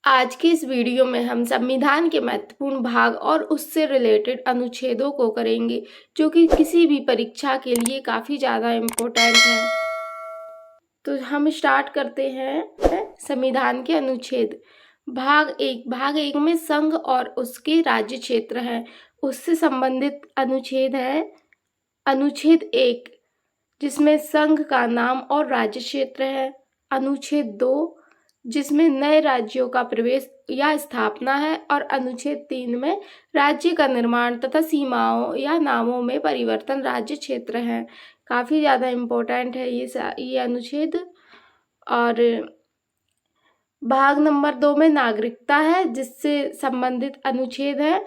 आज के इस वीडियो में हम संविधान के महत्वपूर्ण भाग और उससे रिलेटेड अनुच्छेदों को करेंगे, जो कि किसी भी परीक्षा के लिए काफ़ी ज़्यादा इम्पोर्टेंट है। तो हम स्टार्ट करते हैं संविधान के अनुच्छेद। भाग एक में संघ और उसके राज्य क्षेत्र हैं, उससे संबंधित अनुच्छेद है अनुच्छेद 1, जिसमें संघ का नाम और राज्य क्षेत्र है। अनुच्छेद 2, जिसमें नए राज्यों का प्रवेश या स्थापना है। और अनुच्छेद 3 में राज्य का निर्माण तथा सीमाओं या नामों में परिवर्तन राज्य क्षेत्र है। काफ़ी ज़्यादा इम्पोर्टेंट है ये अनुच्छेद। और भाग नंबर 2 में नागरिकता है, जिससे संबंधित अनुच्छेद है।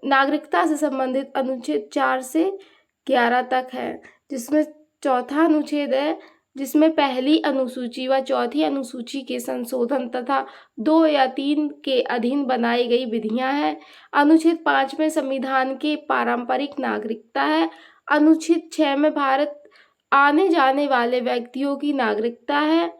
नागरिकता से संबंधित अनुच्छेद 4 से 11 तक है, जिसमें चौथा अनुच्छेद है, जिसमें पहली अनुसूची व चौथी अनुसूची के संशोधन तथा 2 या 3 के अधीन बनाई गई विधियां हैं। अनुच्छेद 5 में संविधान के पारंपरिक नागरिकता है। अनुच्छेद 6 में भारत आने जाने वाले व्यक्तियों की नागरिकता है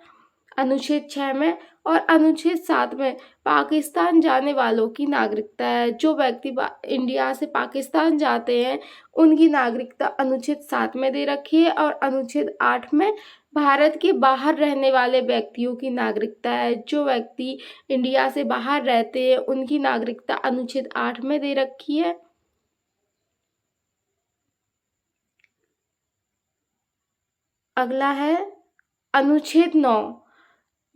अनुच्छेद 6 में। और अनुच्छेद 7 में पाकिस्तान जाने वालों की नागरिकता है। जो व्यक्ति इंडिया से पाकिस्तान जाते हैं उनकी नागरिकता अनुच्छेद 7 में दे रखी है। और अनुच्छेद 8 में भारत के बाहर रहने वाले व्यक्तियों की नागरिकता है। जो व्यक्ति इंडिया से बाहर रहते हैं उनकी नागरिकता अनुच्छेद 8 में दे रखी है। अगला है अनुच्छेद 9,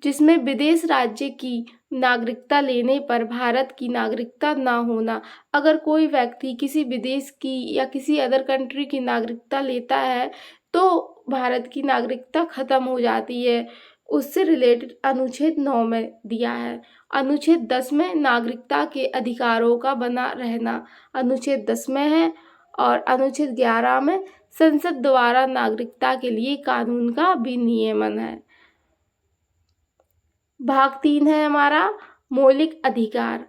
जिसमें विदेश राज्य की नागरिकता लेने पर भारत की नागरिकता ना होना। अगर कोई व्यक्ति किसी विदेश की या किसी अदर कंट्री की नागरिकता लेता है तो भारत की नागरिकता खत्म हो जाती है। उससे रिलेटेड अनुच्छेद 9 में दिया है। अनुच्छेद 10 में नागरिकता के अधिकारों का बना रहना अनुच्छेद 10 में है। और अनुच्छेद 11 में संसद द्वारा नागरिकता के लिए कानून का विनियमन है। भाग 3 है हमारा मौलिक अधिकार।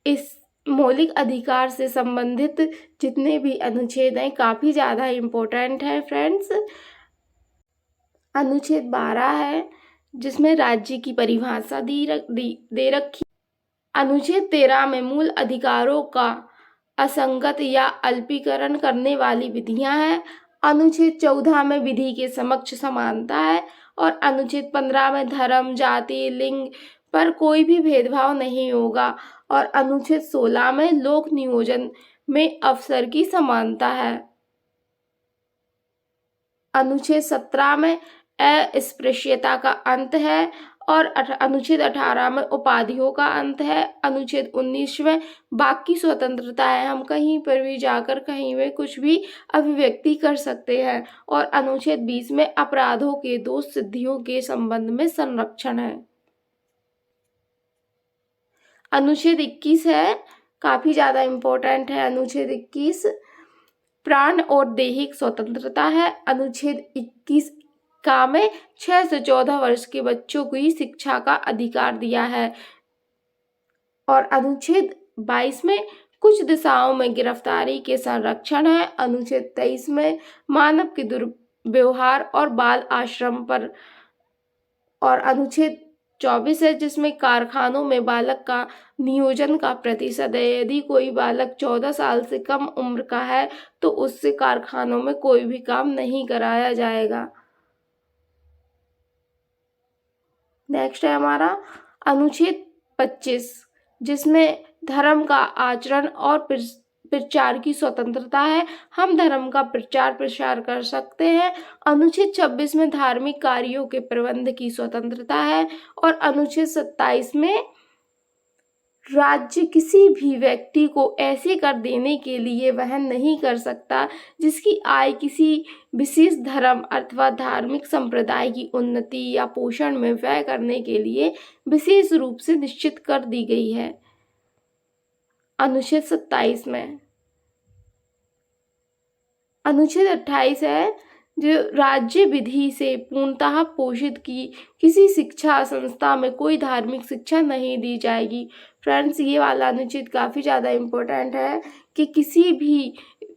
इस मौलिक अधिकार से संबंधित जितने भी अनुच्छेद हैं काफ़ी ज़्यादा इम्पोर्टेंट है फ्रेंड्स। अनुच्छेद 12 है, जिसमें राज्य की परिभाषा दे रखी। अनुच्छेद 13 में मूल अधिकारों का असंगत या अल्पीकरण करने वाली विधियां हैं। अनुच्छेद 14 में विधि के समक्ष समानता है। और अनुच्छेद 15 में धर्म, जाति, लिंग पर कोई भी भेदभाव नहीं होगा। और अनुच्छेद 16 में लोक नियोजन में अवसर की समानता है। अनुच्छेद 17 में अस्पृश्यता का अंत है। और अनुच्छेद 18 में उपाधियों का अंत है। अनुच्छेद 19 में वाक की स्वतंत्रता है, हम कहीं पर भी जाकर कहीं में कुछ भी अभिव्यक्ति कर सकते हैं। और अनुच्छेद 20 में अपराधों के दोष सिद्धियों के संबंध में संरक्षण है। अनुच्छेद 21 है, काफी ज्यादा इम्पोर्टेंट है। अनुच्छेद 21 प्राण और दैहिक स्वतंत्रता है। अनुच्छेद 21 का में 6 से 14 वर्ष के बच्चों को ही शिक्षा का अधिकार दिया है। और अनुच्छेद 22 में कुछ दिशाओं में गिरफ्तारी के संरक्षण है। अनुच्छेद 23 में मानव के दुर्व्यवहार और बाल आश्रम पर। और अनुच्छेद 24 है, जिसमें कारखानों में बालक का नियोजन का प्रतिशत है। यदि कोई बालक 14 साल से कम उम्र का है तो उससे कारखानों में कोई भी काम नहीं कराया जाएगा। नेक्स्ट है हमारा अनुच्छेद 25, जिसमें धर्म का आचरण और प्रचार की स्वतंत्रता है। हम धर्म का प्रचार प्रसार कर सकते हैं। अनुच्छेद 26 में धार्मिक कार्यों के प्रबंध की स्वतंत्रता है। और अनुच्छेद 27 में राज्य किसी भी व्यक्ति को ऐसे कर देने के लिए वहन नहीं कर सकता जिसकी आय किसी विशेष धर्म अथवा धार्मिक संप्रदाय की उन्नति या पोषण में व्यय करने के लिए विशेष रूप से निश्चित कर दी गई है। अनुच्छेद 27 में अनुच्छेद 28 है, जो राज्य विधि से पूर्णतः पोषित की किसी शिक्षा संस्था में कोई धार्मिक शिक्षा नहीं दी जाएगी। फ्रेंड्स, ये वाला अनुच्छेद काफ़ी ज़्यादा इम्पोर्टेंट है कि किसी भी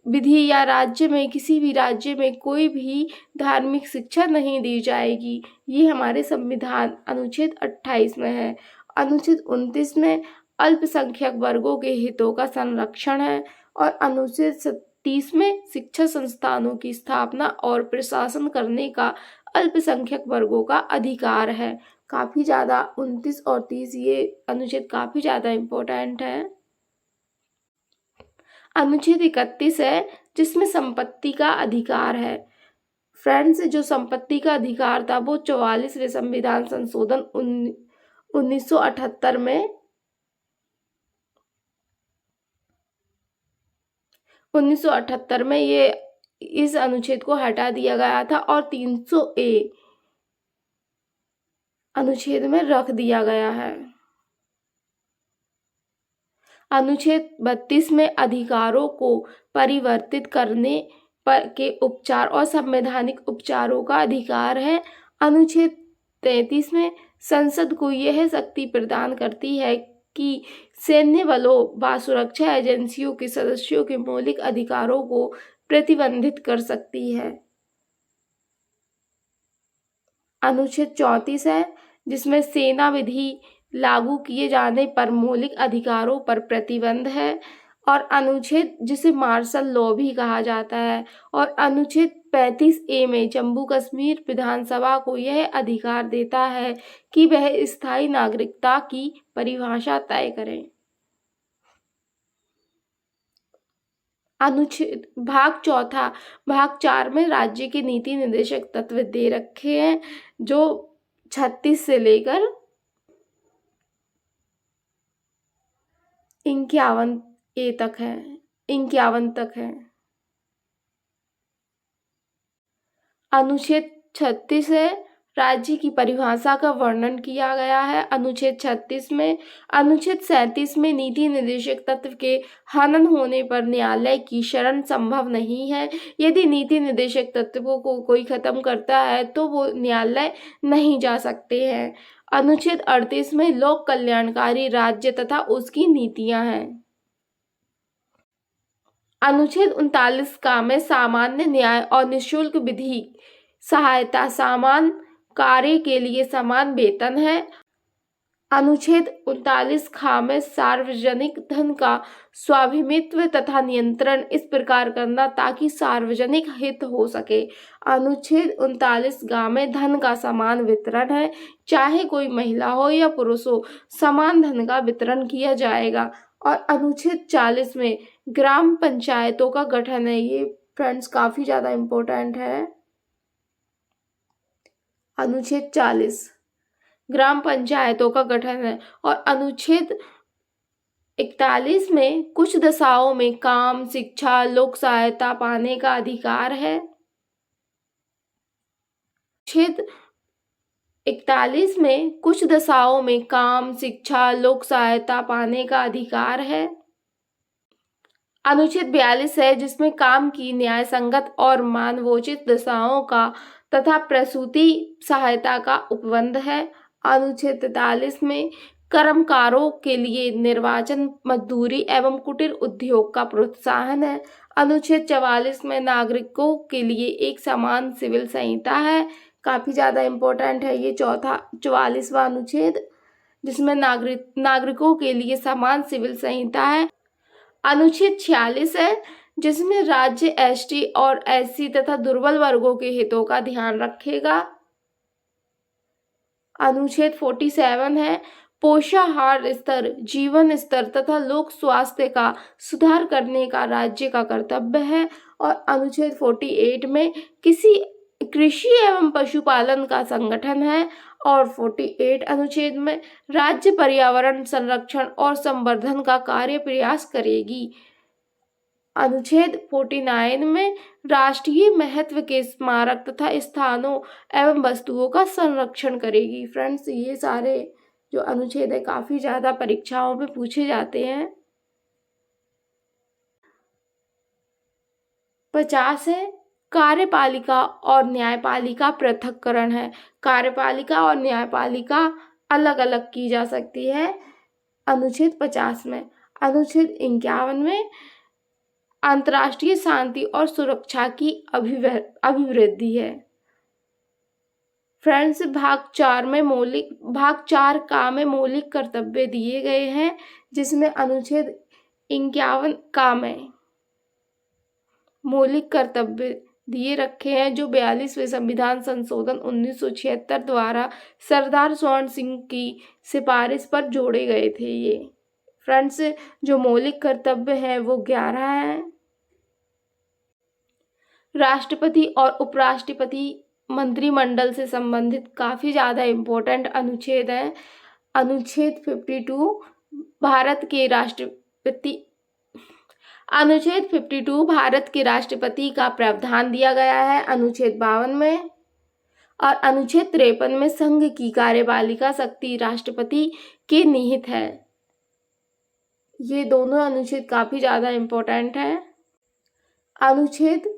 विधि या राज्य में किसी भी राज्य में कोई भी धार्मिक शिक्षा नहीं दी जाएगी। ये हमारे संविधान अनुच्छेद 28 में है। अनुच्छेद 29 में अल्पसंख्यक वर्गों के हितों का संरक्षण है और अनुच्छेद 30 में शिक्षा संस्थानों की स्थापना और प्रशासन करने का अल्पसंख्यक वर्गों का अधिकार है। काफी ज्यादा 29 और 30 ये अनुच्छेद काफी ज्यादा इम्पोर्टेंट है। अनुच्छेद 31 है जिसमें संपत्ति का अधिकार है। फ्रेंड्स, जो संपत्ति का अधिकार था वो 44वें संविधान संशोधन 1978 में 1978 में ये इस अनुच्छेद को हटा दिया गया था और 300A अनुच्छेद में रख दिया गया है। अनुच्छेद 32 में अधिकारों को परिवर्तित करने पर के उपचार और संवैधानिक उपचारों का अधिकार है। अनुच्छेद 33 में संसद को यह शक्ति प्रदान करती है कि सैन्य बलों व सुरक्षा एजेंसियों के सदस्यों के मौलिक अधिकारों को प्रतिबंधित कर सकती है। अनुच्छेद 34 है जिसमें सेना विधि लागू किए जाने पर मौलिक अधिकारों पर प्रतिबंध है और अनुच्छेद जिसे मार्शल लॉ भी कहा जाता है। और अनुच्छेद 35A में जम्मू कश्मीर विधानसभा को यह अधिकार देता है कि वह स्थायी नागरिकता की परिभाषा तय करें। अनुच्छेद भाग 4 भाग 4 में राज्य के नीति निर्देशक तत्व दे रखे हैं जो 36 से लेकर 51A तक है 51 तक है। अनुच्छेद 36 है राज्य की परिभाषा का वर्णन किया गया है अनुच्छेद 36 में। अनुच्छेद 37 में नीति निर्देशक तत्व के हनन होने पर न्यायालय की शरण संभव नहीं है। यदि नीति निर्देशक तत्वों को कोई खत्म करता है तो वो न्यायालय नहीं जा सकते हैं। अनुच्छेद 38 में लोक कल्याणकारी राज्य तथा उसकी नीतियां हैं। अनुच्छेद 39 का में सामान्य न्याय और निःशुल्क विधि सहायता समान कार्य के लिए समान वेतन है। अनुच्छेद 39 खा में सार्वजनिक धन का स्वामित्व तथा नियंत्रण इस प्रकार करना ताकि सार्वजनिक हित हो सके। अनुच्छेद 39 गा में धन का समान वितरण है, चाहे कोई महिला हो या पुरुष हो, समान धन का वितरण किया जाएगा। और अनुच्छेद 40 में ग्राम पंचायतों का गठन है। ये फ्रेंड्स काफी ज्यादा इम्पोर्टेंट है। अनुच्छेद 40 ग्राम पंचायतों का गठन है और अनुच्छेद 41 में कुछ दशाओं में काम, शिक्षा, लोक सहायता पाने का अधिकार है। अनुच्छेद 41 में कुछ दशाओं में काम, शिक्षा, लोक सहायता पाने का अधिकार है। अनुच्छेद 42 है जिसमें काम की न्याय संगत और मानवोचित दशाओं का तथा प्रसूति सहायता का उपबंध है। अनुच्छेद 43 में कर्मकारों के लिए निर्वाचन, मजदूरी एवं कुटीर उद्योग का प्रोत्साहन है। अनुच्छेद 44 में नागरिकों के लिए एक समान सिविल संहिता है। काफी ज्यादा इम्पोर्टेंट है ये 44वां अनुच्छेद जिसमें नागरिकों के लिए समान सिविल संहिता है। अनुच्छेद 46 है जिसमें राज्य एसटी और एससी तथा दुर्बल वर्गों के हितों का ध्यान रखेगा। अनुच्छेद 47 है पोषाहार स्तर, जीवन स्तर तथा लोक स्वास्थ्य का सुधार करने का राज्य का कर्तव्य है। और अनुच्छेद 48 में किसी कृषि एवं पशुपालन का संगठन है। और 48 अनुच्छेद में राज्य पर्यावरण संरक्षण और संवर्धन का कार्य प्रयास करेगी। अनुच्छेद 49 में राष्ट्रीय महत्व के स्मारक तथा स्थानों एवं वस्तुओं का संरक्षण करेगी। फ्रेंड्स, ये सारे जो अनुच्छेद है काफी ज्यादा परीक्षाओं में पूछे जाते हैं। 50 है कार्यपालिका और न्यायपालिका पृथक्करण है। कार्यपालिका और न्यायपालिका अलग अलग की जा सकती है अनुच्छेद 50 में। अनुच्छेद 51 में अंतर्राष्ट्रीय शांति और सुरक्षा की अभिवृद्धि है। फ्रेंड्स, भाग 4 का में मौलिक कर्तव्य दिए गए हैं, जिसमें अनुच्छेद 51 का में मौलिक कर्तव्य दिए रखे हैं, जो 42वें संविधान संशोधन 1976 द्वारा सरदार स्वर्ण सिंह की सिफारिश पर जोड़े गए थे। ये फ्रेंड्स, जो मौलिक कर्तव्य है वो 11 हैं। राष्ट्रपति और उपराष्ट्रपति मंत्रिमंडल से संबंधित काफी ज्यादा इम्पोर्टेंट अनुच्छेद है। अनुच्छेद 52 भारत के राष्ट्रपति अनुच्छेद 52 भारत के राष्ट्रपति का प्रावधान दिया गया है अनुच्छेद 52 में, और अनुच्छेद 53 में संघ की कार्यपालिका शक्ति राष्ट्रपति के निहित है। ये दोनों अनुच्छेद काफी ज्यादा इम्पोर्टेंट है। अनुच्छेद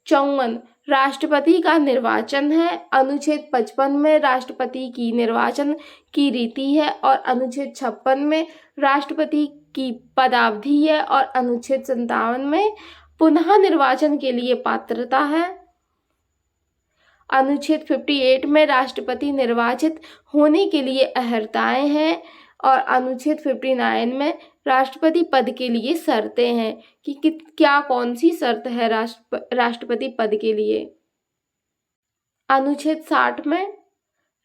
54 राष्ट्रपति का निर्वाचन है। अनुच्छेद 55 में राष्ट्रपति की निर्वाचन की रीति है, और अनुच्छेद 56 में राष्ट्रपति की पदावधि है, और अनुच्छेद 57 में पुनः निर्वाचन के लिए पात्रता है। अनुच्छेद 58 में राष्ट्रपति निर्वाचित होने के लिए अर्हताएं हैं, और अनुच्छेद 59 में राष्ट्रपति पद के लिए शर्तें हैं कि क्या कौन सी शर्त है राष्ट्रपति पद के लिए। अनुच्छेद 60 में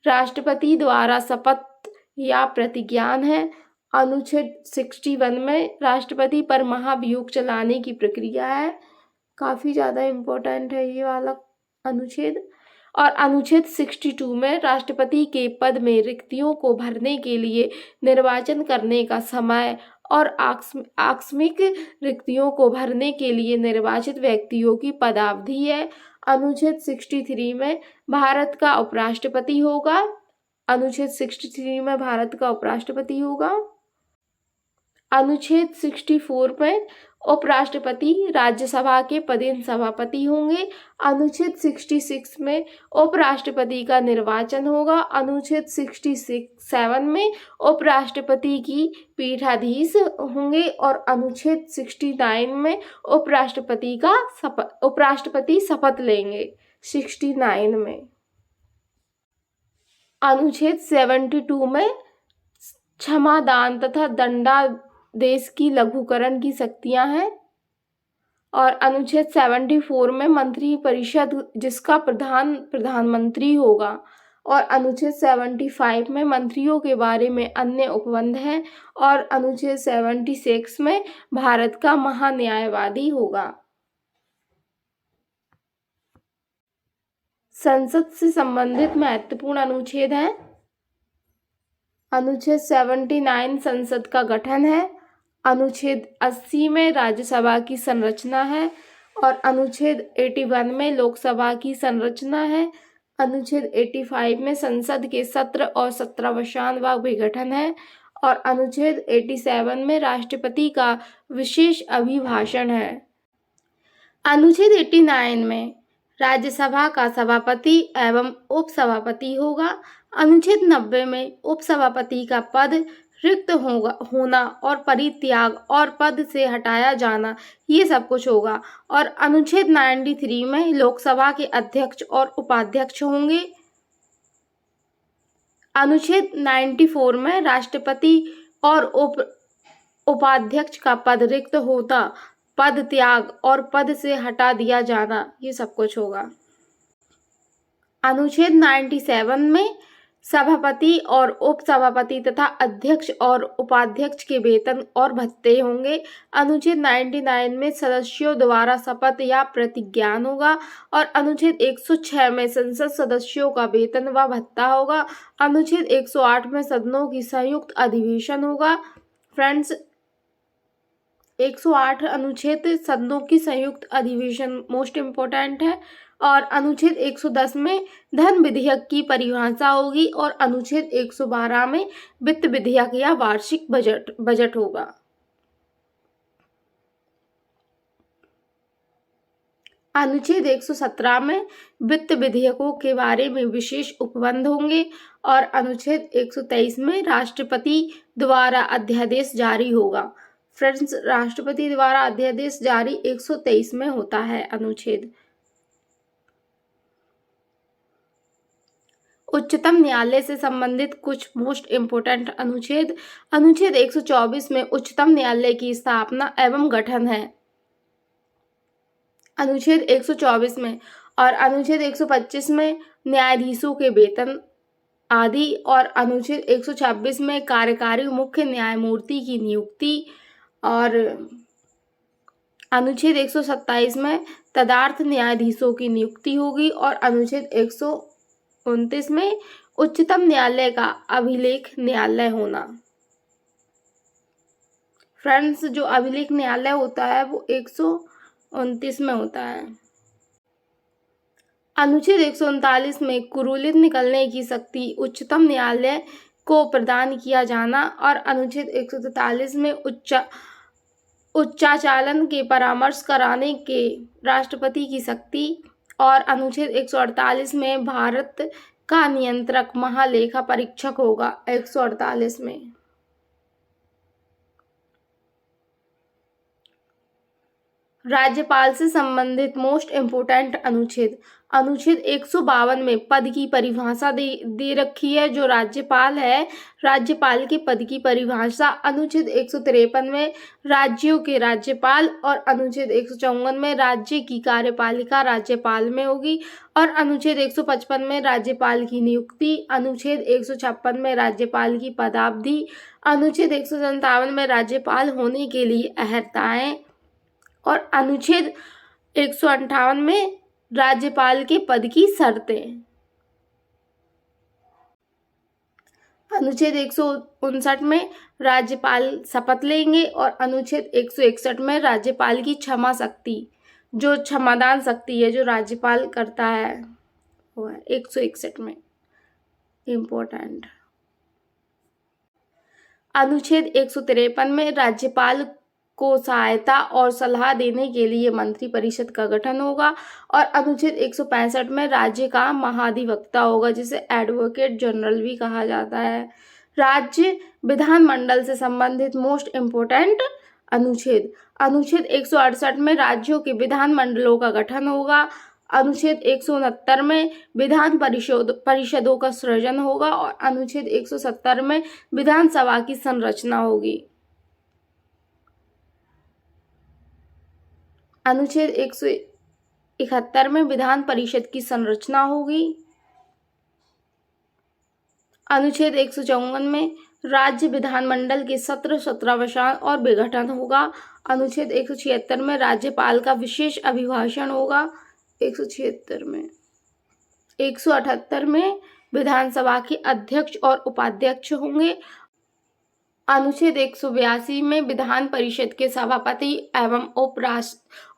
राष्ट्रपति द्वारा शपथ या प्रतिज्ञान है। अनुच्छेद 61 में राष्ट्रपति पर महाभियोग चलाने की प्रक्रिया है। काफी ज्यादा इम्पोर्टेंट है ये वाला अनुच्छेद। और अनुच्छेद 62 में राष्ट्रपति के पद में रिक्तियों को भरने के लिए निर्वाचन करने का समय और आकस्मिक रिक्तियों को भरने के लिए निर्वाचित व्यक्तियों की पदावधि है। अनुच्छेद 63 में भारत का उपराष्ट्रपति होगा। अनुच्छेद 63 में भारत का उपराष्ट्रपति होगा। अनुच्छेद 64 में उपराष्ट्रपति राज्यसभा के पदेन सभापति होंगे। अनुच्छेद 66 में उपराष्ट्रपति का निर्वाचन होगा। अनुच्छेद 67 में उपराष्ट्रपति की पीठाधीश होंगे, और अनुच्छेद 69 में उपराष्ट्रपति शपथ लेंगे। 69 में अनुच्छेद 72 में क्षमादान तथा दंडादेश की लघुकरण की शक्तियां हैं, और अनुच्छेद 74 में मंत्रिपरिषद जिसका प्रधानमंत्री होगा, और अनुच्छेद 75 में मंत्रियों के बारे में अन्य उपबंध हैं, और अनुच्छेद 76 में भारत का महान्यायवादी होगा। संसद से संबंधित महत्वपूर्ण अनुच्छेद हैं। अनुच्छेद 79 संसद का गठन है। अनुच्छेद 80 में राज्यसभा की संरचना है, और अनुच्छेद 81 में लोकसभा की संरचना है। अनुच्छेद 85 में संसद के सत्र और सत्रावसान व विघटन है, और अनुच्छेद 87 में राष्ट्रपति का विशेष अभिभाषण है। अनुच्छेद 89 में राज्यसभा का सभापति एवं उपसभापति होगा। अनुच्छेद 90 में उपसभापति का पद रिक्त होना और परित्याग और पद से हटाया जाना, ये सब कुछ होगा। और अनुच्छेद 93 में लोकसभा के अध्यक्ष और उपाध्यक्ष होंगे। अनुच्छेद 94 में राष्ट्रपति और उपाध्यक्ष का पद रिक्त होता, पद त्याग और पद से हटा दिया जाना, ये सब कुछ होगा। अनुच्छेद 97 में सभापति और उपसभापति तथा अध्यक्ष और उपाध्यक्ष के वेतन और भत्ते होंगे। अनुच्छेद 99 में सदस्यों द्वारा शपथ या प्रतिज्ञान होगा, और अनुच्छेद 106 में संसद सदस्यों का वेतन व भत्ता होगा। अनुच्छेद 108 में सदनों की संयुक्त अधिवेशन होगा। फ्रेंड्स, 108 अनुच्छेद सदनों की संयुक्त अधिवेशन मोस्ट इम्पोर्टेंट है। और अनुच्छेद 110 में धन विधेयक की परिभाषा होगी, और अनुच्छेद 112 में वित्त विधेयक या वार्षिक बजट होगा। अनुच्छेद 117 में वित्त विधेयकों के बारे में विशेष उपबंध होंगे, और अनुच्छेद 123 में राष्ट्रपति द्वारा अध्यादेश जारी होगा। फ्रेंड्स, राष्ट्रपति द्वारा अध्यादेश जारी 123 में होता है अनुच्छेद। उच्चतम न्यायालय से संबंधित कुछ मोस्ट इम्पोर्टेंट अनुच्छेद। अनुच्छेद 124 में उच्चतम न्यायालय की स्थापना एवं गठन है, अनुच्छेद 124 में। और अनुच्छेद 125 में न्यायाधीशों के वेतन आदि। और अनुच्छेद 126 में कार्यकारी मुख्य न्यायमूर्ति की नियुक्ति। और अनुच्छेद 127 में तदर्थ न्यायाधीशों की नियुक्ति होगी। और अनुच्छेद 129 में उच्चतम न्यायालय का अभिलेख न्यायालय होना। फ्रेंड्स, जो अभिलेख न्यायालय होता है वो 129 में होता है। अनुच्छेद 139 में कुरूलित निकलने की शक्ति उच्चतम न्यायालय को प्रदान किया जाना। और अनुच्छेद 143 में उच्चाचालन के परामर्श कराने के राष्ट्रपति की शक्ति। और अनुच्छेद 148 में भारत का नियंत्रक महालेखा परीक्षक होगा, 148 में। राज्यपाल से संबंधित मोस्ट इम्पोर्टेंट अनुच्छेद। अनुच्छेद 152 में पद की परिभाषा दे रखी है। जो राज्यपाल है, राज्यपाल के पद की परिभाषा। अनुच्छेद 153 में राज्यों के राज्यपाल। और अनुच्छेद 154 में राज्य की कार्यपालिका राज्यपाल में होगी। और अनुच्छेद 155 में राज्यपाल की नियुक्ति। अनुच्छेद 156 में राज्यपाल की पदावधि। अनुच्छेद 157 में राज्यपाल होने के लिए अहर्ताएं। और अनुच्छेद 158 में राज्यपाल के पद की शर्तें। अनुच्छेद 159 में राज्यपाल शपथ लेंगे। और अनुच्छेद 161 में राज्यपाल की क्षमा शक्ति, जो क्षमादान शक्ति है जो राज्यपाल करता है, वो है 161 में इम्पोर्टेंट। अनुच्छेद 153 में राज्यपाल को सहायता और सलाह देने के लिए मंत्रिपरिषद का गठन होगा। और अनुच्छेद 165 में राज्य का महाधिवक्ता होगा, जिसे एडवोकेट जनरल भी कहा जाता है। राज्य विधानमंडल से संबंधित मोस्ट इम्पोर्टेंट अनुच्छेद। अनुच्छेद 168 में राज्यों के विधानमंडलों का गठन होगा। अनुच्छेद 169 में विधान परिषदों का सृजन होगा। और अनुच्छेद 170 में विधानसभा की संरचना होगी। अनुच्छेद 171 में विधान परिषद की संरचना होगी। अनुच्छेद 154 में राज्य विधानमंडल के सत्र सत्रावसान और विघटन होगा। अनुच्छेद 176 में राज्यपाल का विशेष अभिभाषण होगा, 176 में। 178 में विधानसभा के अध्यक्ष और उपाध्यक्ष होंगे। अनुच्छेद 182 में विधान परिषद के सभापति एवं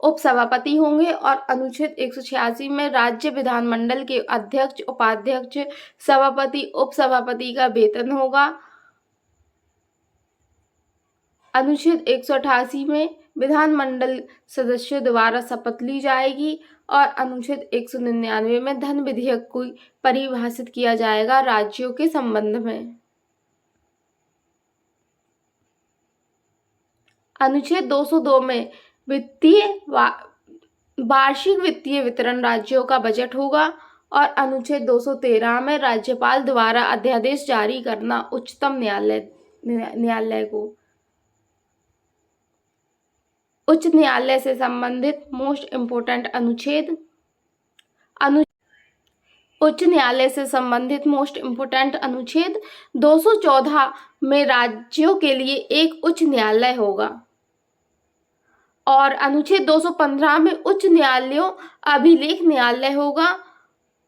उपसभापति होंगे। और अनुच्छेद 186 में राज्य विधानमंडल के अध्यक्ष, उपाध्यक्ष, सभापति, उपसभापति का वेतन होगा। अनुच्छेद 188 में विधानमंडल सदस्यों द्वारा शपथ ली जाएगी। और अनुच्छेद 199 में धन विधेयक को परिभाषित किया जाएगा राज्यों के संबंध में। अनुच्छेद 202 में वार्षिक वित्तीय वितरण राज्यों का बजट होगा। और अनुच्छेद 213 में राज्यपाल द्वारा अध्यादेश जारी करना उच्चतम न्यायालय को। उच्च न्यायालय से संबंधित मोस्ट इम्पोर्टेंट अनुच्छेद। उच्च न्यायालय से संबंधित मोस्ट इम्पोर्टेंट अनुच्छेद। 214 में राज्यों के लिए एक उच्च न्यायालय होगा। और अनुच्छेद 215 में उच्च न्यायालयों अभिलेख न्यायालय होगा।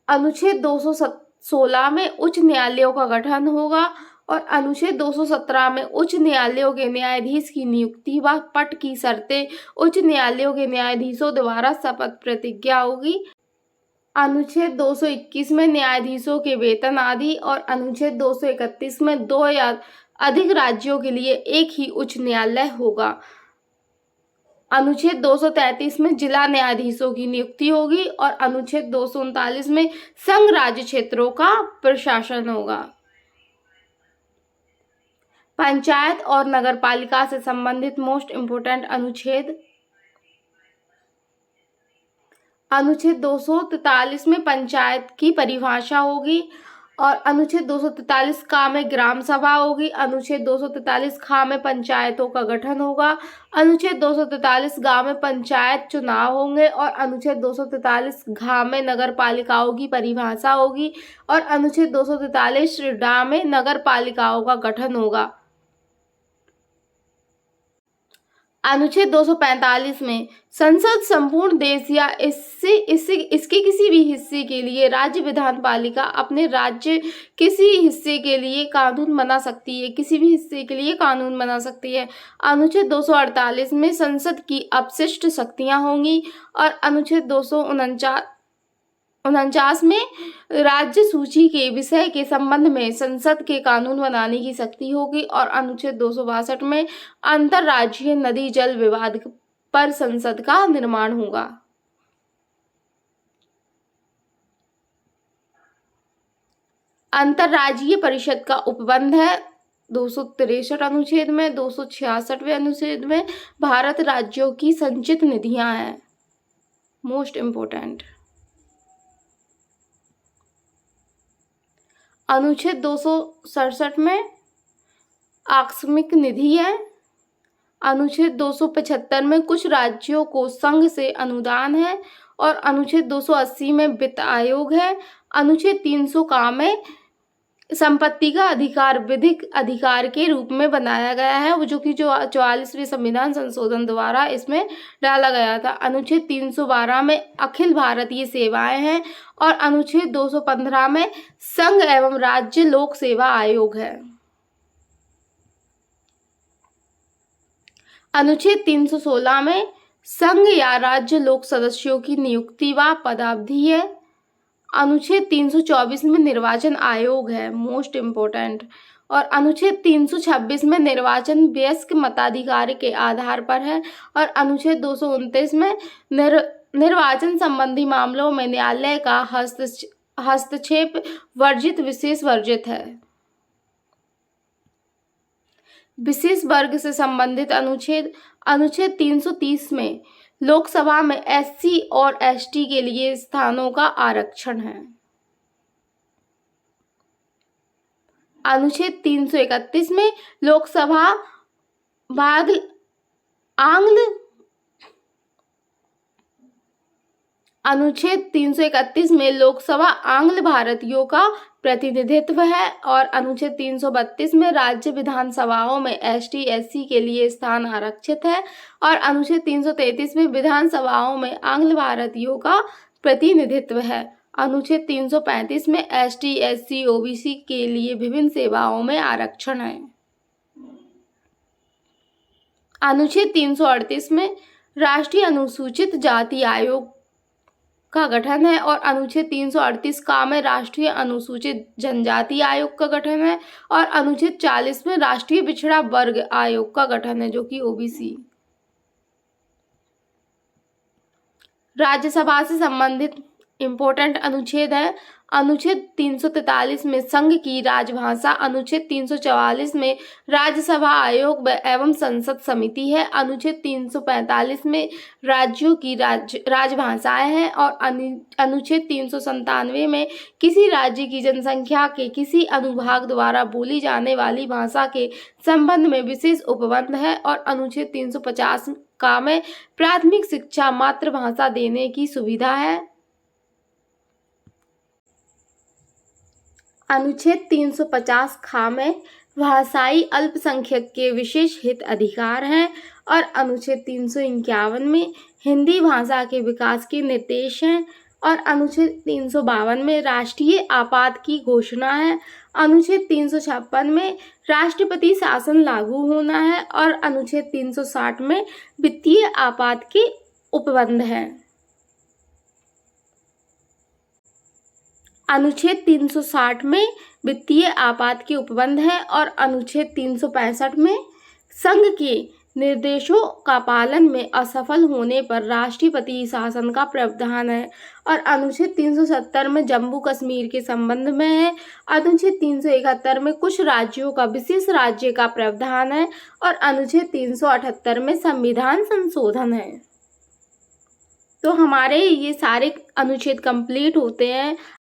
अनुच्छेद 216 में उच्च न्यायालयों का गठन होगा। और अनुच्छेद 217 में उच्च न्यायालयों के न्यायाधीश की नियुक्ति व पद की शर्तें उच्च न्यायालयों के न्यायाधीशों द्वारा शपथ प्रतिज्ञा होगी। अनुच्छेद 221 में न्यायाधीशों के वेतन आदि। और अनुच्छेद 231 में 2 या अधिक राज्यों के लिए एक ही उच्च न्यायालय होगा। अनुच्छेद 233 में जिला न्यायाधीशों की नियुक्ति होगी। और अनुच्छेद 239 में संघ राज्य क्षेत्रों का प्रशासन होगा। पंचायत और नगरपालिका से संबंधित मोस्ट इम्पोर्टेंट अनुच्छेद। अनुच्छेद 243 में पंचायत की परिभाषा होगी। और अनुच्छेद 243 का में ग्राम सभा होगी। अनुच्छेद 243 खा में पंचायतों का गठन होगा। अनुच्छेद 243 गा में पंचायत चुनाव होंगे। और अनुच्छेद 243 घा में नगर पालिकाओं की परिभाषा होगी। और अनुच्छेद 243 डा में नगर पालिकाओं का गठन होगा। अनुच्छेद 245 में संसद संपूर्ण देश या इसके किसी भी हिस्से के लिए राज्य विधानपालिका अपने राज्य किसी हिस्से के लिए कानून बना सकती है, किसी भी हिस्से के लिए कानून बना सकती है। अनुच्छेद 248 में संसद की अपशिष्ट शक्तियां होंगी। और अनुच्छेद 249 में राज्य सूची के विषय के संबंध में संसद के कानून बनाने की शक्ति होगी। और अनुच्छेद 262 में अंतर्राज्यीय नदी जल विवाद पर संसद का निर्माण होगा। अंतर्राज्यीय परिषद का उपबंध है 263 अनुच्छेद में। 266वें अनुच्छेद में भारत राज्यों की संचित निधियां हैं, मोस्ट इम्पोर्टेंट। अनुच्छेद 267 में आकस्मिक निधि है। अनुच्छेद 275 में कुछ राज्यों को संघ से अनुदान है। और अनुच्छेद 280 में वित्त आयोग है। अनुच्छेद 300 का में संपत्ति का अधिकार विधिक अधिकार के रूप में बनाया गया है, वो जो कि 44वें संविधान संशोधन द्वारा इसमें डाला गया था। अनुच्छेद 312 में अखिल भारतीय सेवाएं हैं। और अनुच्छेद 215 में संघ एवं राज्य लोक सेवा आयोग है। अनुच्छेद 316 में संघ या राज्य लोक सदस्यों की नियुक्ति व पदावधि है। अनुच्छेद 324 में निर्वाचन आयोग है, मोस्ट इम्पोर्टेंट। और अनुच्छेद 326 में निर्वाचन वयस्क मताधिकार के आधार पर है। और अनुच्छेद 229 में निर्वाचन संबंधी मामलों में न्यायालय का हस्तक्षेप वर्जित विशेष वर्जित है। विशेष वर्ग से संबंधित अनुच्छेद 330 में लोकसभा में एससी और एसटी के लिए स्थानों का आरक्षण है। अनुच्छेद 331 में लोकसभा अनुच्छेद 331 में लोकसभा आंग्ल भारतीयों का प्रतिनिधित्व है। और अनुच्छेद 332 में राज्य विधानसभाओं में एसटी एससी के लिए स्थान आरक्षित है। और अनुच्छेद 333 में विधानसभाओं में आंग्ल भारतीयों का प्रतिनिधित्व है। अनुच्छेद 335 में एसटी एससी ओबीसी के लिए विभिन्न सेवाओं में आरक्षण है। अनुच्छेद 338 में राष्ट्रीय अनुसूचित जाति आयोग का गठन है। और अनुच्छेद 338 का में राष्ट्रीय अनुसूचित जनजाति आयोग का गठन है। और अनुच्छेद 40 में राष्ट्रीय पिछड़ा वर्ग आयोग का गठन है, जो कि ओबीसी। राज्यसभा से संबंधित इम्पोर्टेंट अनुच्छेद है। अनुच्छेद 343 में संघ की राजभाषा। अनुच्छेद 344 में राज्यसभा आयोग एवं संसद समिति है। अनुच्छेद 345 में राज्यों की राजभाषाएं हैं। और अनुच्छेद 397 में किसी राज्य की जनसंख्या के किसी अनुभाग द्वारा बोली जाने वाली भाषा के संबंध में विशेष उपबंध है। और अनुच्छेद 350 का में प्राथमिक शिक्षा मातृभाषा देने की सुविधा है। अनुच्छेद 350 खा में भाषाई अल्पसंख्यक के विशेष हित अधिकार हैं। और अनुच्छेद 351 में हिंदी भाषा के विकास के निर्देश हैं। और अनुच्छेद 352 में राष्ट्रीय आपात की घोषणा है। अनुच्छेद 356 में राष्ट्रपति शासन लागू होना है। और अनुच्छेद 360 में वित्तीय आपात के उपबंध है। अनुच्छेद 360 में वित्तीय आपात के उपबंध है। और अनुच्छेद 365 में संघ के निर्देशों का पालन में असफल होने पर राष्ट्रपति शासन का प्रावधान है। और अनुच्छेद 370 में जम्मू कश्मीर के संबंध में है। अनुच्छेद 371 में कुछ राज्यों का विशेष राज्य का प्रावधान है। और अनुच्छेद 378 में संविधान संशोधन है। तो हमारे ये सारे अनुच्छेद कंप्लीट होते हैं।